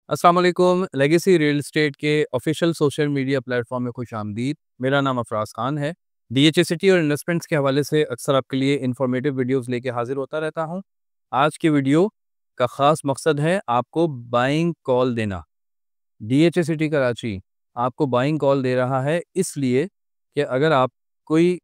अस्सलाम वालेकुम। Legacy real estate के ऑफिशियल सोशल मीडिया प्लेटफॉर्म में खुश आमदीद। मेरा नाम अफराज खान है। डीएचए और इन्वेस्टमेंट्स के हवाले से अक्सर आपके लिए इंफॉर्मेटिव वीडियोस लेके हाजिर होता रहता हूँ। आज की वीडियो का ख़ास मकसद है आपको बाइंग कॉल देना। डीएचए सिटी कराची आपको बाइंग कॉल दे रहा है इसलिए कि अगर आप कोई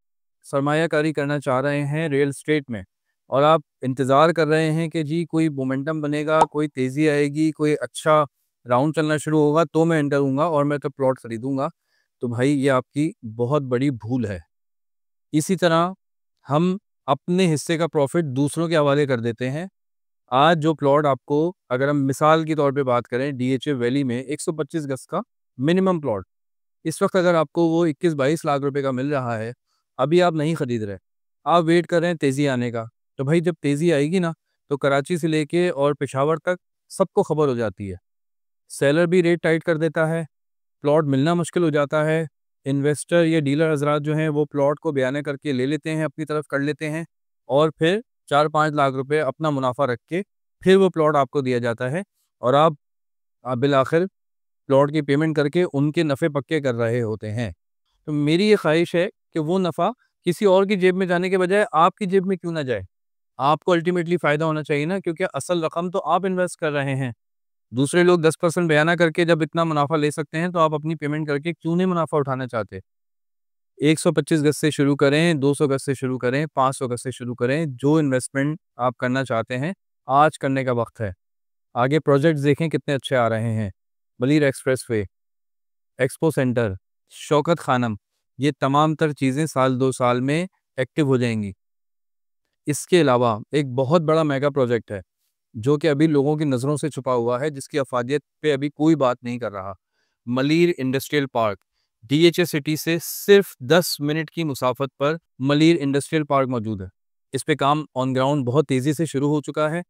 सरमायाकारी करना चाह रहे हैं रियल एस्टेट में और आप इंतज़ार कर रहे हैं कि जी कोई मोमेंटम बनेगा, कोई तेज़ी आएगी, कोई अच्छा राउंड चलना शुरू होगा तो मैं एंटर हूँगा और मैं तो प्लॉट खरीदूँगा, तो भाई ये आपकी बहुत बड़ी भूल है। इसी तरह हम अपने हिस्से का प्रॉफ़िट दूसरों के हवाले कर देते हैं। आज जो प्लॉट आपको, अगर हम मिसाल के तौर पे बात करें, डीएचए वैली में 125 गज़ का मिनिमम प्लॉट इस वक्त अगर आपको वो 21-22 लाख रुपए का मिल रहा है, अभी आप नहीं खरीद रहे, आप वेट कर रहे हैं तेज़ी आने का। तो भाई जब तेज़ी आएगी ना, तो कराची से लेके और पेशावर तक सबको खबर हो जाती है। सेलर भी रेट टाइट कर देता है, प्लॉट मिलना मुश्किल हो जाता है। इन्वेस्टर या डीलर हज़रात जो हैं वो प्लॉट को बयाने करके ले लेते हैं, अपनी तरफ कर लेते हैं और फिर 4-5 लाख रुपए अपना मुनाफ़ा रख के फिर वो प्लॉट आपको दिया जाता है और आप बिल आखिर प्लॉट की पेमेंट करके उनके नफ़े पक्के कर रहे होते हैं। तो मेरी ये ख़्वाहिश है कि वो नफ़ा किसी और की जेब में जाने के बजाय आपकी जेब में क्यों ना जाए? आपको अल्टीमेटली फ़ायदा होना चाहिए ना, क्योंकि असल रकम तो आप इन्वेस्ट कर रहे हैं। दूसरे लोग 10% बयाना करके जब इतना मुनाफ़ा ले सकते हैं, तो आप अपनी पेमेंट करके क्यों नहीं मुनाफ़ा उठाना चाहते? 125 गज़ से शुरू करें, 200 गज़ से शुरू करें, 500 गज़ से शुरू करें, जो इन्वेस्टमेंट आप करना चाहते हैं, आज करने का वक़्त है। आगे प्रोजेक्ट्स देखें कितने अच्छे आ रहे हैं। बलीर expressway, expo center, Shaukat Khanum, ये तमाम तर चीज़ें साल 2 साल में एक्टिव हो जाएँगी। इसके अलावा एक बहुत बड़ा मेगा प्रोजेक्ट है, जो कि अभी लोगों की नज़रों से छुपा हुआ है, जिसकी अफ़ादियत पे अभी कोई बात नहीं कर रहा। Malir industrial park, DHA city से सिर्फ 10 मिनट की मुसाफत पर मलीर इंडस्ट्रियल पार्क मौजूद है। इस पे काम ऑन ग्राउंड बहुत तेज़ी से शुरू हो चुका है।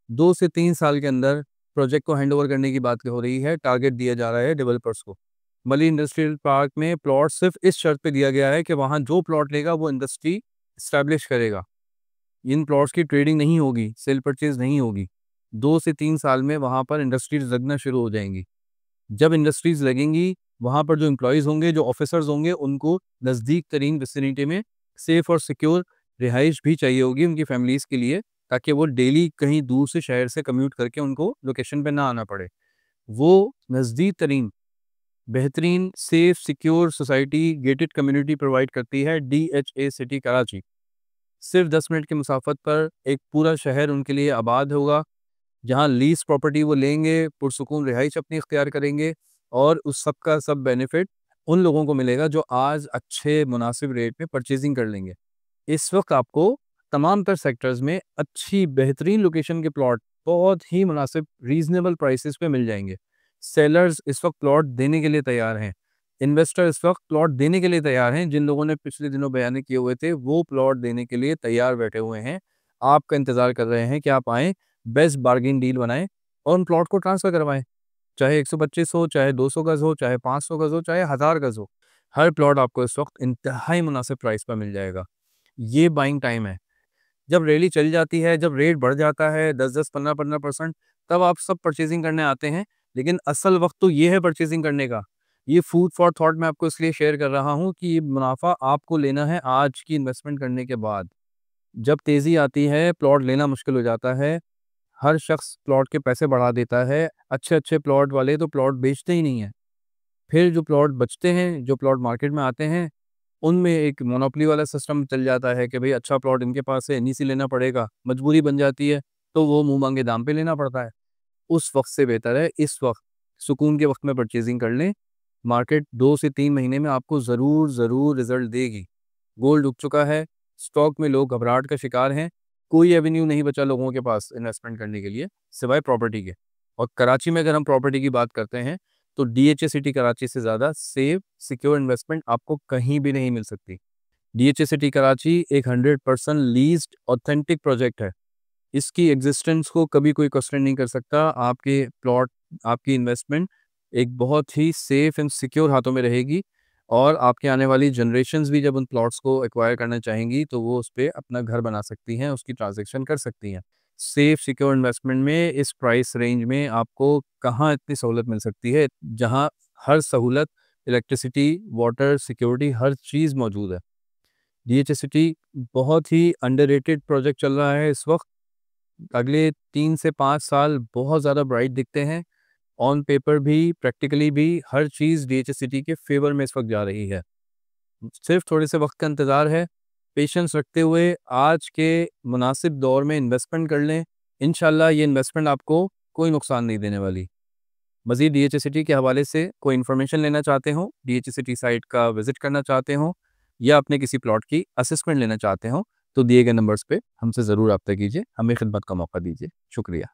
2 से 3 साल के अंदर प्रोजेक्ट को हैंडओवर करने की बात हो रही है, टारगेट दिया जा रहा है डेवलपर्स को। मली इंडस्ट्रियल पार्क में प्लॉट सिर्फ इस शर्त पे दिया गया है कि वहाँ जो प्लॉट लेगा वो इंडस्ट्री एस्टैब्लिश करेगा। इन प्लॉट्स की ट्रेडिंग नहीं होगी, सेल परचेज़ नहीं होगी। 2 से 3 साल में वहाँ पर इंडस्ट्रीज़ लगना शुरू हो जाएँगी। जब इंडस्ट्रीज़ लगेंगी, वहाँ पर जो एम्प्लॉइज़ होंगे, जो ऑफ़िसर्स होंगे, उनको नज़दीक तरीन विसिनिटी में सेफ़ और सिक्योर रिहाइश भी चाहिए होगी उनकी फ़ैमिलीज़ के लिए, ताकि वो डेली कहीं दूर से शहर से कम्यूट करके उनको लोकेशन पे ना आना पड़े। वो नज़दीक तरीन बेहतरीन safe secure society gated community provide करती है डीएचए सिटी कराची। सिर्फ 10 मिनट की मुसाफत पर एक पूरा शहर उनके लिए आबाद होगा, जहाँ लीज़ प्रॉपर्टी वो लेंगे, पुरसुकून रिहाइश अपनी इख्तियार करेंगे और उस सब का सब बेनिफिट उन लोगों को मिलेगा जो आज अच्छे मुनासिब रेट में परचेज़िंग कर लेंगे। इस वक़्त आपको तमाम तर सेक्टर्स में अच्छी बेहतरीन लोकेशन के प्लॉट बहुत ही मुनासिब रीज़नेबल प्राइसेस पे मिल जाएँगे। सेलर्स इस वक़्त प्लॉट देने के लिए तैयार हैं। इन्वेस्टर इस वक़्त प्लॉट देने के लिए तैयार हैं। जिन लोगों ने पिछले दिनों बयाने किए हुए थे, वो प्लॉट देने के लिए तैयार बैठे हुए हैं। आपका इंतज़ार कर रहे हैं कि आप आएँ, बेस्ट बार्गेन डील बनाएँ और उन प्लॉट को ट्रांसफ़र करवाएँ। चाहे 125 हो, चाहे 200 गज़ हो, चाहे 500 गज़ हो, चाहे 1000 गज़ हो। हर प्लॉट आपको इस वक़्त इंतहाई मुनासिब प्राइस पर मिल जाएगा। ये बाइंग टाइम है। जब रैली चल जाती है, जब रेट बढ़ जाता है 10-10, 15-15% तब आप सब परचेज़िंग करने आते हैं, लेकिन असल वक़्त तो ये है परचेज़िंग करने का। ये फूड फॉर थॉट मैं आपको इसलिए शेयर कर रहा हूँ कि ये मुनाफ़ा आपको लेना है आज की इन्वेस्टमेंट करने के बाद। जब तेज़ी आती है, प्लॉट लेना मुश्किल हो जाता है, हर शख़्स प्लॉट के पैसे बढ़ा देता है, अच्छे-अच्छे प्लॉट वाले तो प्लॉट बेचते ही नहीं हैं। फिर जो प्लॉट बचते हैं, जो प्लॉट मार्केट में आते हैं, उनमें एक मोनोपोली वाला सिस्टम चल जाता है कि भई अच्छा प्लॉट इनके पास है, इन्हीं से लेना पड़ेगा, मजबूरी बन जाती है, तो वो मुँह मांगे दाम पे लेना पड़ता है। उस वक़्त से बेहतर है इस वक़्त सुकून के वक़्त में परचेज़िंग कर लें। मार्केट 2 से 3 महीने में आपको ज़रूर रिज़ल्ट देगी। गोल्ड उग चुका है, स्टॉक में लोग घबराहट का शिकार हैं, कोई एवेन्यू नहीं बचा लोगों के पास इन्वेस्टमेंट करने के लिए, सिवाय प्रॉपर्टी के। और कराची में अगर हम प्रॉपर्टी की बात करते हैं, तो डीएचए सिटी कराची से ज़्यादा सेफ, सिक्योर इन्वेस्टमेंट आपको कहीं भी नहीं मिल सकती। डीएचए सिटी कराची एक 100% लीज़्ड ऑथेंटिक प्रोजेक्ट है। इसकी एक्जिस्टेंस को कभी कोई क्वेश्चन नहीं कर सकता। आपके प्लॉट, आपकी इन्वेस्टमेंट एक बहुत ही सेफ एंड सिक्योर हाथों में रहेगी। और आपकी आने वाली जनरेशन्स भी जब उन प्लॉट्स को एक्वायर करना चाहेंगी तो वो उस पे अपना घर बना सकती हैं, उसकी ट्रांज़ैक्शन कर सकती हैं। सेफ सिक्योर इन्वेस्टमेंट में इस प्राइस रेंज में आपको कहाँ इतनी सहूलत मिल सकती है, जहाँ हर सहूलत इलेक्ट्रिसिटी, वाटर, सिक्योरिटी हर चीज़ मौजूद है। डीएचएससिटी बहुत ही अंडररेटेड प्रोजेक्ट चल रहा है इस वक़्त। अगले 3 से 5 साल बहुत ज़्यादा ब्राइट दिखते हैं। ऑन पेपर भी, प्रैक्टिकली भी हर चीज़ डीएचएससिटी के फ़ेवर में इस वक़्त जा रही है। सिर्फ़ थोड़े से वक़्त का इंतज़ार है, पेशेंस रखते हुए आज के मुनासिब दौर में इन्वेस्टमेंट कर लें। इंशाअल्लाह ये इन्वेस्टमेंट आपको कोई नुकसान नहीं देने वाली। मज़ीद डीएचएससिटी के हवाले से कोई इन्फॉर्मेशन लेना चाहते हों, डीएचएससिटी साइट का विज़िट करना चाहते हों या अपने किसी प्लॉट की असेसमेंट लेना चाहते हों, तो दिए गए नंबर्स पे हमसे ज़रूर राब्ता कीजिए, हमें खिदमत का मौका दीजिए। शुक्रिया।